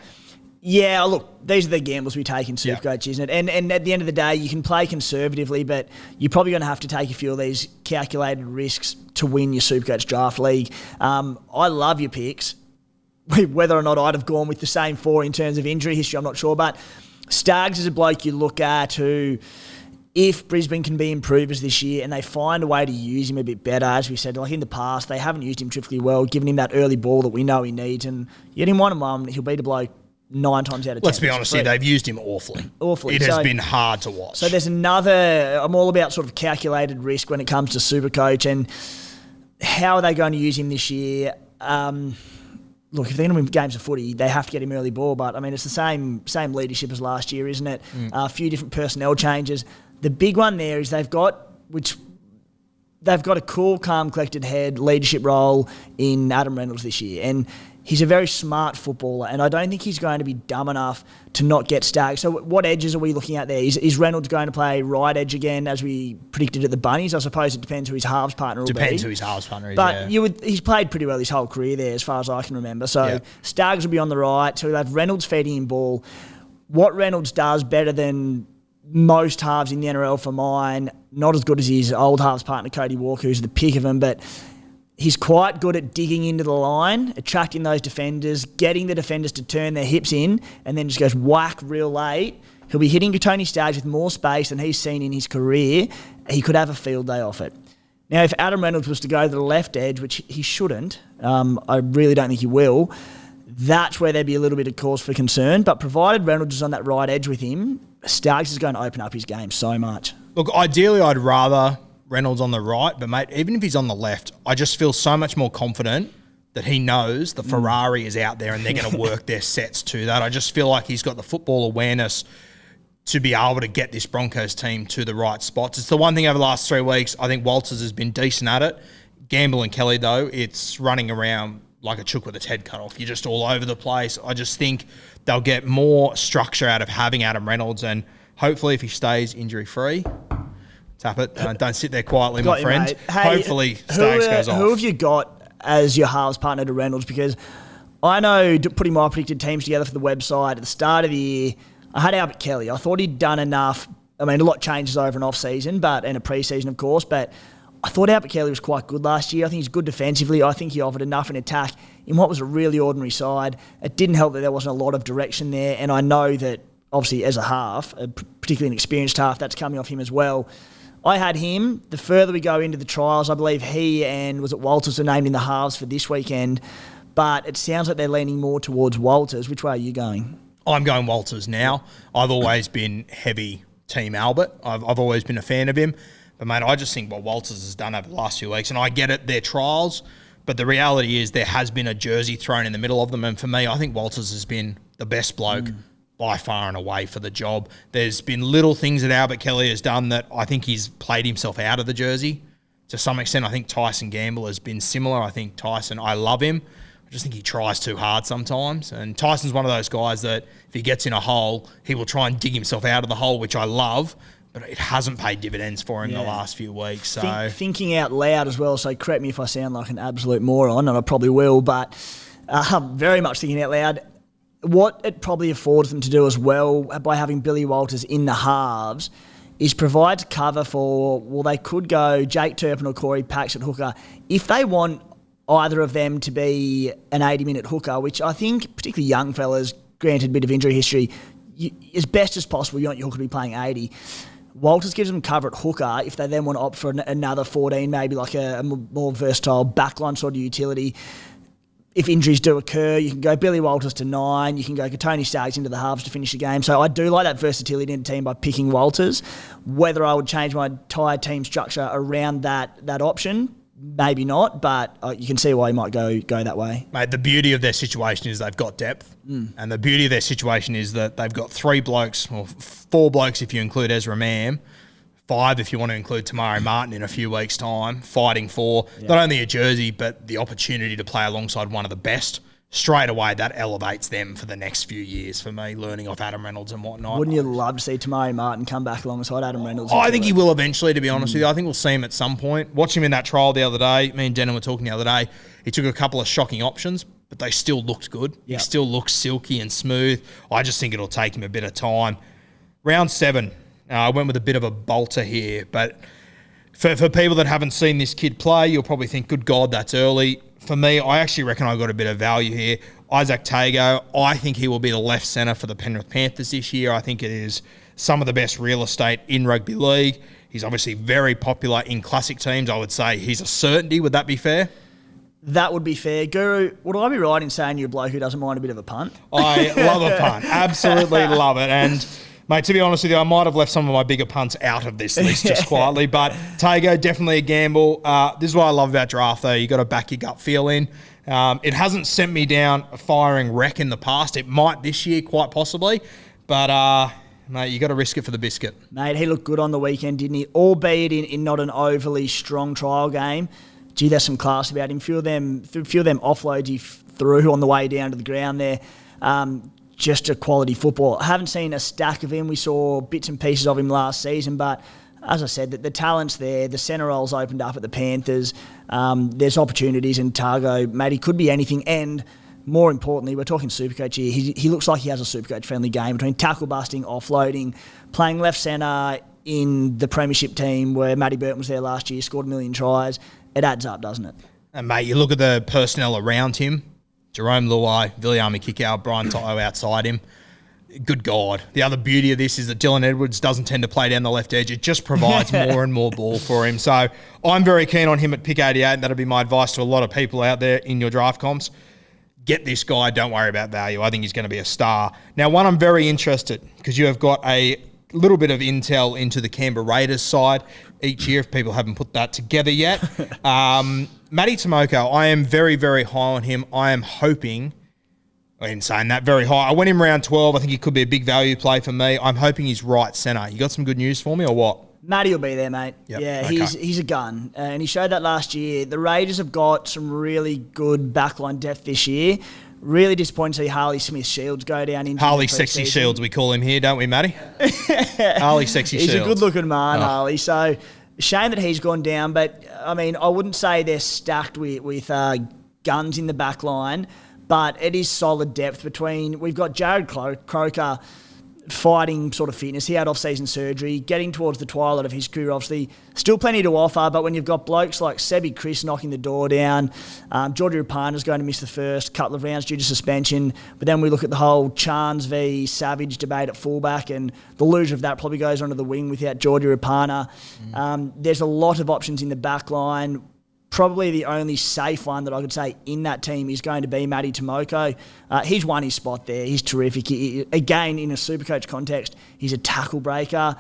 Yeah, look, these are the gambles we take in SuperCoach, isn't it? And at the end of the day, you can play conservatively, but you're probably going to have to take a few of these calculated risks to win your SuperCoach draft league. I love your picks. Whether or not I'd have gone with the same 4 in terms of injury history, I'm not sure. But Staggs is a bloke you look at who, if Brisbane can be improvers this year and they find a way to use him a bit better, as we said, like in the past, they haven't used him terrifically well, giving him that early ball that we know he needs. And you get him 1-on-1, he'll beat a bloke 9 times out of 10. Let's be honest here, they've used him awfully. It has been hard to watch. So there's another, I'm all about sort of calculated risk when it comes to SuperCoach and how are they going to use him this year? Look, if they're going to win games of footy, they have to get him early ball. But, I mean, it's the same leadership as last year, isn't it? A few different personnel changes. The big one there is they've got a cool, calm, collected head leadership role in Adam Reynolds this year. And he's a very smart footballer, and I don't think he's going to be dumb enough to not get Staggs. So what edges are we looking at there? Is Reynolds going to play right edge again, as we predicted at the Bunnies? I suppose it depends who his halves partner will be. Depends who his halves partner is, but he's played pretty well his whole career there, as far as I can remember. So Staggs will be on the right, so we'll have Reynolds feeding him ball. What Reynolds does better than most halves in the NRL for mine, not as good as his old halves partner, Cody Walker, who's the pick of him, but he's quite good at digging into the line, attracting those defenders, getting the defenders to turn their hips in, and then just goes whack real late. He'll be hitting Katoni Staggs with more space than he's seen in his career. He could have a field day off it. Now, if Adam Reynolds was to go to the left edge, which he shouldn't, I really don't think he will, that's where there'd be a little bit of cause for concern. But provided Reynolds is on that right edge with him, Staggs is going to open up his game so much. Look, ideally, I'd rather Reynolds on the right, but mate, even if he's on the left, I just feel so much more confident that he knows the Ferrari is out there and they're going to work their sets to that. I just feel like he's got the football awareness to be able to get this Broncos team to the right spots. It's the one thing over the last 3 weeks, I think Walters has been decent at it. Gamble and Kelly, though, it's running around like a chook with its head cut off. You're just all over the place. I just think they'll get more structure out of having Adam Reynolds, and hopefully if he stays injury-free, tap it. Don't sit there quietly, my friend. Hey, hopefully Staggs goes off. Who have you got as your halves partner to Reynolds? Because I know putting my predicted teams together for the website at the start of the year, I had Albert Kelly. I thought he'd done enough. I mean, a lot changes over an off-season and a pre-season, of course, but I thought Albert Kelly was quite good last year. I think he's good defensively. I think he offered enough in attack in what was a really ordinary side. It didn't help that there wasn't a lot of direction there, and I know that, obviously, as a half, particularly an experienced half, that's coming off him as well. I had him. The further we go into the trials, I believe he and Walters were named in the halves for this weekend, but it sounds like they're leaning more towards Walters. Which way are you going? I'm going Walters now. I've always been heavy team Albert. I've always been a fan of him. But, mate, I just think what Walters has done over the last few weeks, and I get it, they're trials, but the reality is there has been a jersey thrown in the middle of them, and for me, I think Walters has been the best bloke by far and away for the job. There's been little things that Albert Kelly has done that I think he's played himself out of the jersey. To some extent, I think Tyson Gamble has been similar. I think Tyson, I love him. I just think he tries too hard sometimes. And Tyson's one of those guys that if he gets in a hole, he will try and dig himself out of the hole, which I love. But it hasn't paid dividends for him the last few weeks. So thinking out loud as well, so correct me if I sound like an absolute moron, and I probably will, but very much thinking out loud. What it probably affords them to do as well by having Billy Walters in the halves is provides cover for, well, they could go Jake Turpin or Corey Pax at hooker. If they want either of them to be an 80-minute hooker, which I think particularly young fellas, granted a bit of injury history, as best as possible, you want your hooker to be playing 80. Walters gives them cover at hooker if they then want to opt for another 14, maybe like a more versatile backline sort of utility. If injuries do occur, you can go Billy Walters to 9. You can go Tony Staggs into the halves to finish the game. So I do like that versatility in the team by picking Walters. Whether I would change my entire team structure around that option, maybe not, but you can see why you might go that way. Mate, the beauty of their situation is they've got depth. And the beauty of their situation is that they've got 3 blokes, or 4 blokes if you include Ezra Mam, 5 if you want to include Tamari Martin in a few weeks' time, fighting for not only a jersey but the opportunity to play alongside one of the best. Straight away, that elevates them for the next few years for me, learning off Adam Reynolds and whatnot. Wouldn't you love to see Tamari Martin come back alongside Adam Reynolds? I think he will eventually, to be honest with you. I think we'll see him at some point. Watch him in that trial the other day. Me and Denham were talking the other day. He took a couple of shocking options, but they still looked good. Yep. He still looks silky and smooth. I just think it'll take him a bit of time. Round 7. I went with a bit of a bolter here, but for people that haven't seen this kid play, you'll probably think, good God, that's early. For me, I actually reckon I got a bit of value here. Isaac Tago, I think he will be the left centre for the Penrith Panthers this year. I think it is some of the best real estate in rugby league. He's obviously very popular in classic teams. I would say he's a certainty. Would that be fair? That would be fair. Guru, would I be right in saying you're a bloke who doesn't mind a bit of a punt? I love a punt. Absolutely love it. And mate, to be honest with you, I might have left some of my bigger punts out of this list just quietly, but Tago, definitely a gamble. This is what I love about draft, though. You got to back your gut feel in. It hasn't sent me down a firing wreck in the past. It might this year, quite possibly, but mate, you got to risk it for the biscuit. Mate, he looked good on the weekend, didn't he? Albeit in not an overly strong trial game. Gee, there's some class about him. Few of them offloads he threw on the way down to the ground there. Just a quality football. I haven't seen a stack of him. We saw bits and pieces of him last season, but as I said, the talent's there. The centre role's opened up at the Panthers. There's opportunities in Tago. Mate, he could be anything. And more importantly, we're talking SuperCoach here. He looks like he has a SuperCoach-friendly game between tackle busting, offloading, playing left centre in the premiership team where Matty Burton was there last year, scored 1 million tries. It adds up, doesn't it? And, mate, you look at the personnel around him. Jerome Luai, Viliami Kikau, Brian To'o outside him. Good God. The other beauty of this is that Dylan Edwards doesn't tend to play down the left edge. It just provides more and more ball for him. So I'm very keen on him at pick 88, and that'll be my advice to a lot of people out there in your draft comps. Get this guy. Don't worry about value. I think he's going to be a star. Now, one, I'm very interested because you have got a little bit of intel into the Canberra Raiders side each year, if people haven't put that together yet. Matty Tomoko, I am very, very high on him. I am hoping, in saying that, very high. I went him round 12. I think he could be a big value play for me. I'm hoping he's right centre. You got some good news for me or what? Matty will be there, mate. Yep. Yeah, okay. He's a gun. And he showed that last year. The Raiders have got some really good backline depth this year. Really disappointed to see Harley Smith-Shields go down into Harley Sexy Shields, we call him here, don't we, Matty? Harley Sexy Shields. He's a good-looking man, Harley. So, shame that he's gone down. But, I mean, I wouldn't say they're stacked with guns in the back line, but it is solid depth between... We've got Jared Croker fighting sort of fitness. He had off-season surgery, getting towards the twilight of his career, obviously. Still plenty to offer, but when you've got blokes like Sebi Chris knocking the door down, Georgie Rapana's going to miss the first couple of rounds due to suspension, but then we look at the whole Chance v Savage debate at fullback, and the loser of that probably goes onto the wing without Georgie Rapana. There's a lot of options in the back line. Probably the only safe one that I could say in that team is going to be Matty Tomoko. He's won his spot there. He's terrific. Again, in a SuperCoach context, he's a tackle breaker.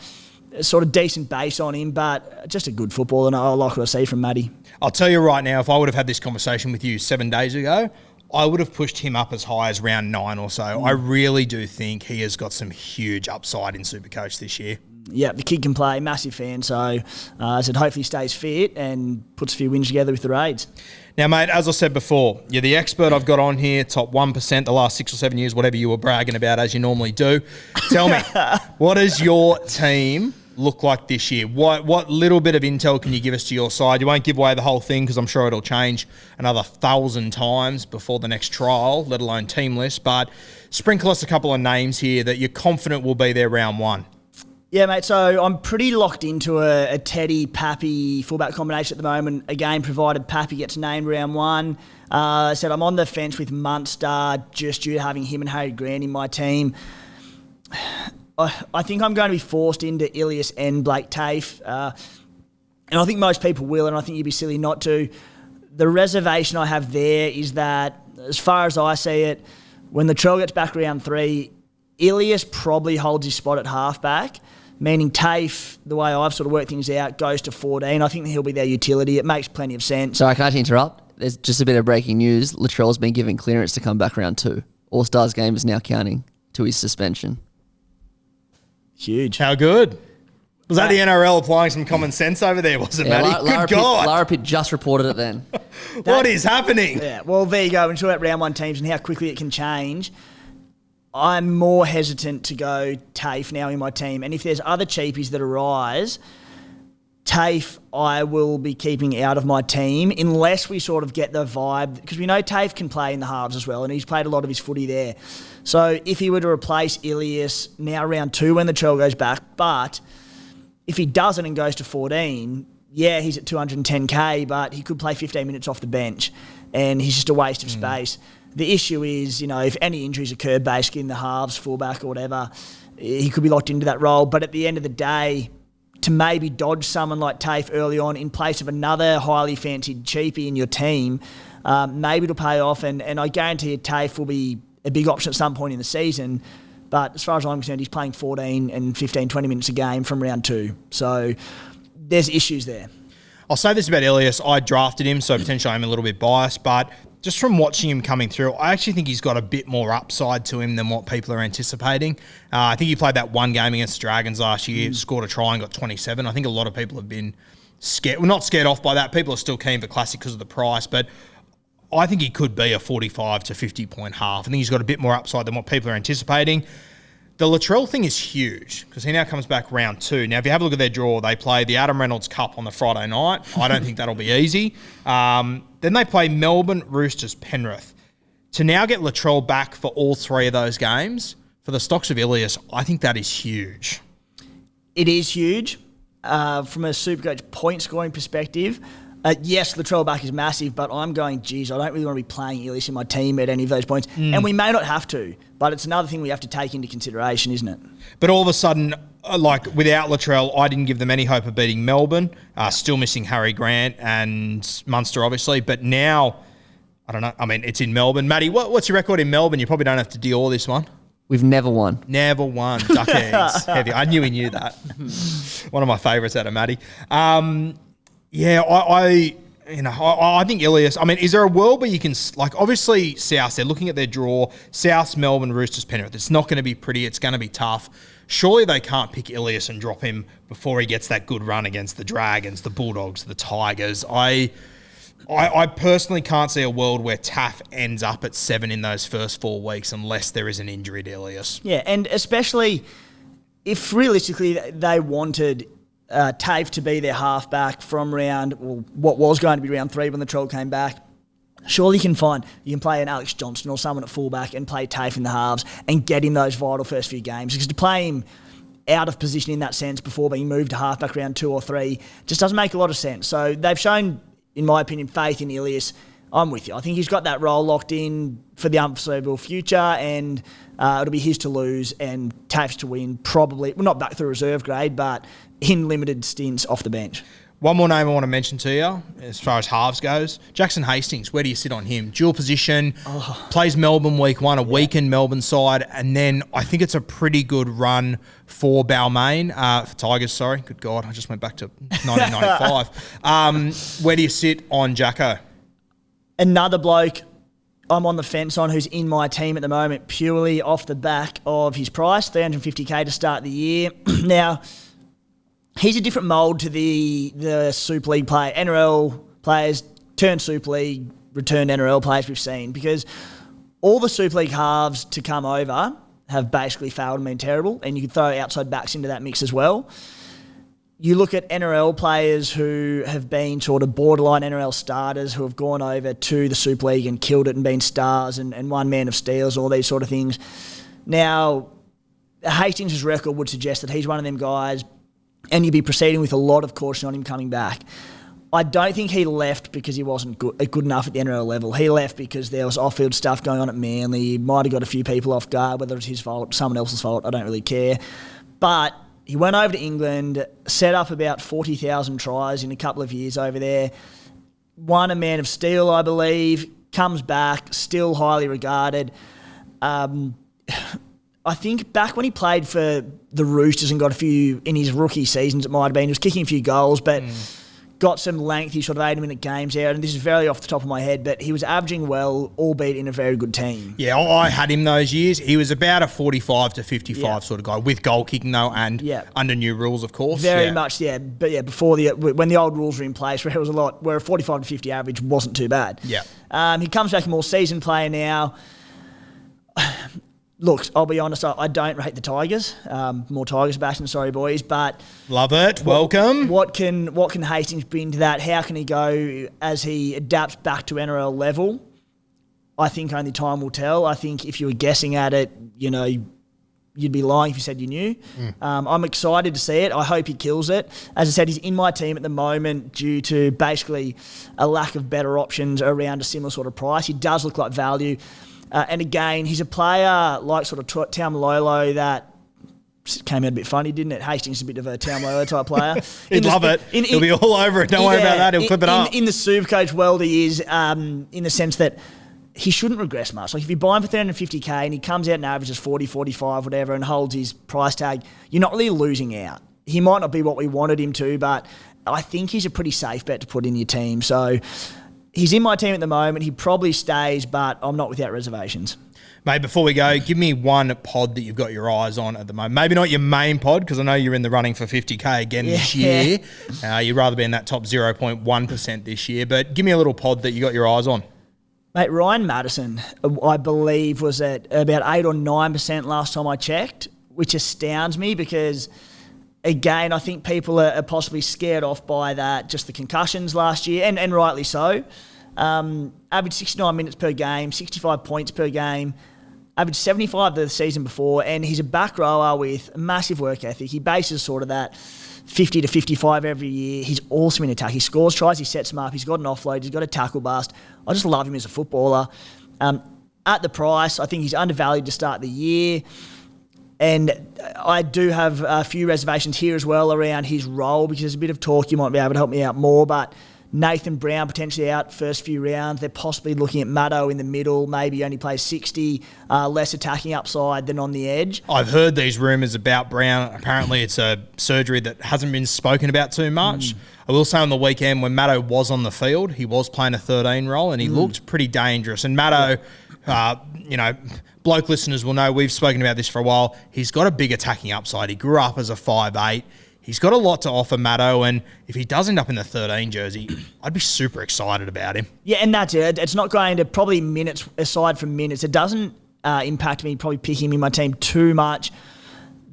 Sort of decent base on him, but just a good footballer, and I like what I see from Matty. I'll tell you right now, if I would have had this conversation with you 7 days ago, I would have pushed him up as high as round 9 or so. I really do think he has got some huge upside in SuperCoach this year. Yeah, the kid can play, massive fan. So I said hopefully he stays fit and puts a few wins together with the Raids. Now, mate, as I said before, you're the expert I've got on here, top 1% the last 6 or 7 years, whatever you were bragging about as you normally do. Tell me, what does your team look like this year? What little bit of intel can you give us to your side? You won't give away the whole thing because I'm sure it'll change another 1,000 times before the next trial, let alone team list. But sprinkle us a couple of names here that you're confident will be there round 1. Yeah, mate, so I'm pretty locked into a Teddy Pappy fullback combination at the moment. Again, provided Pappy gets named round one. I said I'm on the fence with Munster just due to having him and Harry Grant in my team. I think I'm going to be forced into Ilias and Blake Tafe. And I think most people will, and I think you'd be silly not to. The reservation I have there is that, as far as I see it, when Latrell gets back round 3, Ilias probably holds his spot at halfback, meaning Tafe, the way I've sort of worked things out, goes to 14. I think he'll be their utility. It makes plenty of sense. Sorry, can I interrupt? There's just a bit of breaking news. Latrell's been given clearance to come back round 2. All-Stars game is now counting to his suspension. Huge. How good? Was that the NRL applying some common sense over there, was it, Matty? Good God. Lara Pitt just reported it then. What is happening? Yeah, well, there you go. When you talk about round 1 teams and how quickly it can change, I'm more hesitant to go Tafe now in my team. And if there's other cheapies that arise, Tafe I will be keeping out of my team unless we sort of get the vibe, because we know Tafe can play in the halves as well, and he's played a lot of his footy there. So if he were to replace Ilias now round 2 when the trial goes back, but if he doesn't and goes to 14, yeah, he's at 210k, but he could play 15 minutes off the bench, and he's just a waste of space. The issue is, if any injuries occur basically in the halves, fullback or whatever, he could be locked into that role. But at the end of the day, to maybe dodge someone like Tafe early on in place of another highly fancied cheapie in your team, maybe it'll pay off. And I guarantee you Tafe will be a big option at some point in the season. But as far as I'm concerned, he's playing 14 and 15, 20 minutes a game from round 2. So there's issues there. I'll say this about Ilias. I drafted him, so potentially I'm a little bit biased, but just from watching him coming through, I actually think he's got a bit more upside to him than what people are anticipating. I think he played that one game against the Dragons last year, scored a try and got 27. I think a lot of people have been scared. Well, not scared off by that. People are still keen for Classic because of the price, but I think he could be a 45 to 50 point half. I think he's got a bit more upside than what people are anticipating. The Latrell thing is huge because he now comes back round 2. Now, if you have a look at their draw, they play the Adam Reynolds Cup on the Friday night. I don't think that'll be easy. Then they play Melbourne, Roosters, Penrith. To now get Latrell back for all 3 of those games, for the stocks of Ilias, I think that is huge. It is huge. From a SuperCoach point scoring perspective, yes, Latrell back is massive, but I'm going, geez, I don't really want to be playing Ilias in my team at any of those points. And we may not have to, but it's another thing we have to take into consideration, isn't it? But all of a sudden, without Latrell, I didn't give them any hope of beating Melbourne. Still missing Harry Grant and Munster, obviously. But now, I don't know. I mean, it's in Melbourne. Matty, what's your record in Melbourne? You probably don't have to Dior this one. We've never won. Never won. Duck eggs. Heavy. I knew he knew that. One of my favourites out of Matty. Yeah, I think Ilias, is there a world where you can, obviously South, they're looking at their draw, South, Melbourne, Roosters, Penrith. It's not going to be pretty. It's going to be tough. Surely they can't pick Ilias and drop him before he gets that good run against the Dragons, the Bulldogs, the Tigers. I personally can't see a world where Taff ends up at 7 in those first 4 weeks unless there is an injury to Ilias. Yeah, and especially if realistically they wanted Tafe to be their halfback from what was going to be round 3 when the Troll came back. Surely you can play an Alex Johnston or someone at fullback and play Tafe in the halves and get him those vital first few games. Because to play him out of position in that sense before being moved to halfback round 2 or 3 just doesn't make a lot of sense. So they've shown, in my opinion, faith in Ilias. I'm with you. I think he's got that role locked in for the unforeseeable future, and it'll be his to lose and Tafe's to win, probably, well, not back through reserve grade, but in limited stints off the bench. One more name I want to mention to you, as far as halves goes, Jackson Hastings. Where do you sit on him? Dual position, plays Melbourne week 1, a weakened Melbourne side, and then I think it's a pretty good run for Balmain, for Tigers, sorry. Good God, I just went back to 1995. Where do you sit on Jacko? Another bloke I'm on the fence on who's in my team at the moment purely off the back of his price, $350k to start the year. Now, he's a different mould to the Super League player. NRL players turn Super League, return NRL players we've seen, because all the Super League halves to come over have basically failed and been terrible, and you could throw outside backs into that mix as well. You look at NRL players who have been sort of borderline NRL starters who have gone over to the Super League and killed it and been stars and won Man of Steels, all these sort of things. Now, Hastings' record would suggest that he's one of them guys, and you'd be proceeding with a lot of caution on him coming back. I don't think he left because he wasn't good enough at the NRL level. He left because there was off-field stuff going on at Manly. He might have got a few people off guard, whether it's his fault, someone else's fault, I don't really care. But he went over to England, set up about 40,000 tries in a couple of years over there, won a Man of Steel, I believe, comes back, still highly regarded. I think back when he played for the Roosters and got a few, in his rookie seasons it might have been, he was kicking a few goals, but got some lengthy sort of 80-minute games out, and this is very off the top of my head, but he was averaging well, albeit in a very good team. Yeah, I had him those years. He was about a 45 to 55 sort of guy, with goal kicking though, and under new rules, of course. Very much, But before when the old rules were in place, where it was where a 45 to 50 average wasn't too bad. Yeah. He comes back a more seasoned player now. Look, I'll be honest, I don't rate the Tigers. More Tigers bashing, sorry boys, but love it. Welcome. What can Hastings bring to that? How can he go as he adapts back to NRL level? I think only time will tell. I think if you were guessing at it, you'd be lying if you said you knew. I'm excited to see it. I hope he kills it. As I said, he's in my team at the moment due to basically a lack of better options around a similar sort of price. He does look like value. And again, he's a player like sort of Taumalolo that came out a bit funny, didn't it? Hastings is a bit of a Taumalolo type player. He'd love it. He'll be all over it. Don't worry about that. He'll clip it up. In the SuperCoach world, he is in the sense that he shouldn't regress much. Like if you buy him for $350K and he comes out and averages 40, 45, whatever, and holds his price tag, you're not really losing out. He might not be what we wanted him to, but I think he's a pretty safe bet to put in your team. So he's in my team at the moment. He probably stays, but I'm not without reservations. Mate, before we go, give me one pod that you've got your eyes on at the moment. Maybe not your main pod, because I know you're in the running for 50K again this year. You'd rather be in that top 0.1% this year, but give me a little pod that you got your eyes on. Mate, Ryan Madison, I believe, was at about 8 or 9% last time I checked, which astounds me because, again, I think people are possibly scared off by that, just the concussions last year, and rightly so. Averaged 69 minutes per game, 65 points per game, averaged 75 the season before, and he's a back rower with a massive work ethic. He bases sort of that 50 to 55 every year. He's awesome in attack. He scores tries, he sets them up, he's got an offload, he's got a tackle bust. I just love him as a footballer. At the price, I think he's undervalued to start the year. And I do have a few reservations here as well around his role, because there's a bit of talk, you might be able to help me out more, but Nathan Brown potentially out first few rounds. They're possibly looking at Maddo in the middle, maybe only plays 60, less attacking upside than on the edge. I've heard these rumours about Brown. Apparently it's a surgery that hasn't been spoken about too much. I will say on the weekend when Maddo was on the field, he was playing a 13 role and he looked pretty dangerous. And Maddo, Bloke listeners will know we've spoken about this for a while. He's got a big attacking upside. He grew up as a 5'8". He's got a lot to offer, Maddo, and if he does end up in the 13 jersey, I'd be super excited about him. Yeah, and that's it. It's not going to probably minutes, aside from minutes. It doesn't impact me probably picking him in my team too much.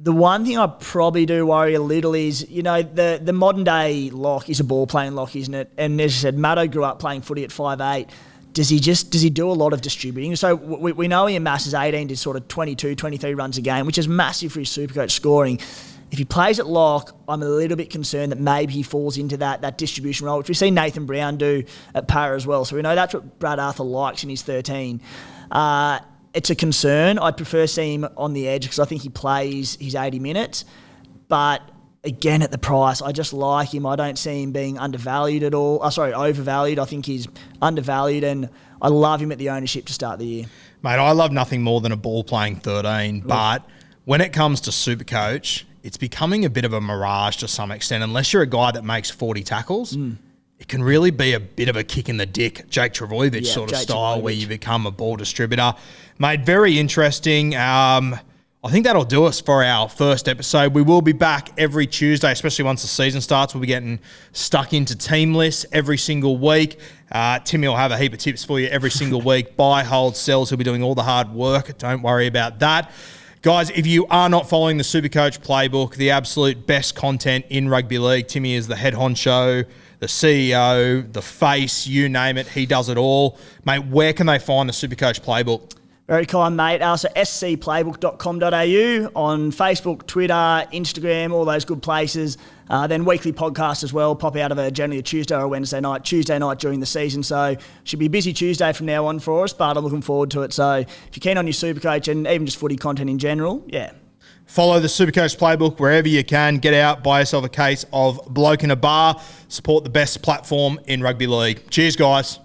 The one thing I probably do worry a little is, the modern day lock is a ball playing lock, isn't it? And as I said, Maddo grew up playing footy at 5'8". Does he do a lot of distributing? So we know he amasses 18 to sort of 22, 23 runs a game, which is massive for his SuperCoach scoring. If he plays at lock, I'm a little bit concerned that maybe he falls into that distribution role, which we've seen Nathan Brown do at Para as well. So we know that's what Brad Arthur likes in his 13. It's a concern. I'd prefer seeing him on the edge because I think he plays his 80 minutes. But again, at the price, I just like him. I don't see him being undervalued at all. Overvalued. I think he's undervalued, and I love him at the ownership to start the year. Mate, I love nothing more than a ball-playing 13, but when it comes to SuperCoach, it's becoming a bit of a mirage to some extent. Unless you're a guy that makes 40 tackles, it can really be a bit of a kick in the dick, Jake Trbojevic sort of style, where you become a ball distributor. Mate, very interesting. I think that'll do us for our first episode. We will be back every Tuesday, especially once the season starts. We'll be getting stuck into team lists every single week. Timmy will have a heap of tips for you every single week. Buy, hold, sells. He'll be doing all the hard work. Don't worry about that. Guys, if you are not following the SuperCoach Playbook, the absolute best content in rugby league, Timmy is the head honcho, the CEO, the face, you name it. He does it all. Mate, where can they find the SuperCoach Playbook? Very kind, mate. So scplaybook.com.au on Facebook, Twitter, Instagram, all those good places. Then weekly podcasts as well, pop out of generally a Tuesday or a Tuesday night during the season. So should be a busy Tuesday from now on for us, but I'm looking forward to it. So if you're keen on your Supercoach and even just footy content in general, yeah. Follow the SuperCoach Playbook wherever you can. Get out, buy yourself a case of Bloke in a Bar. Support the best platform in rugby league. Cheers, guys.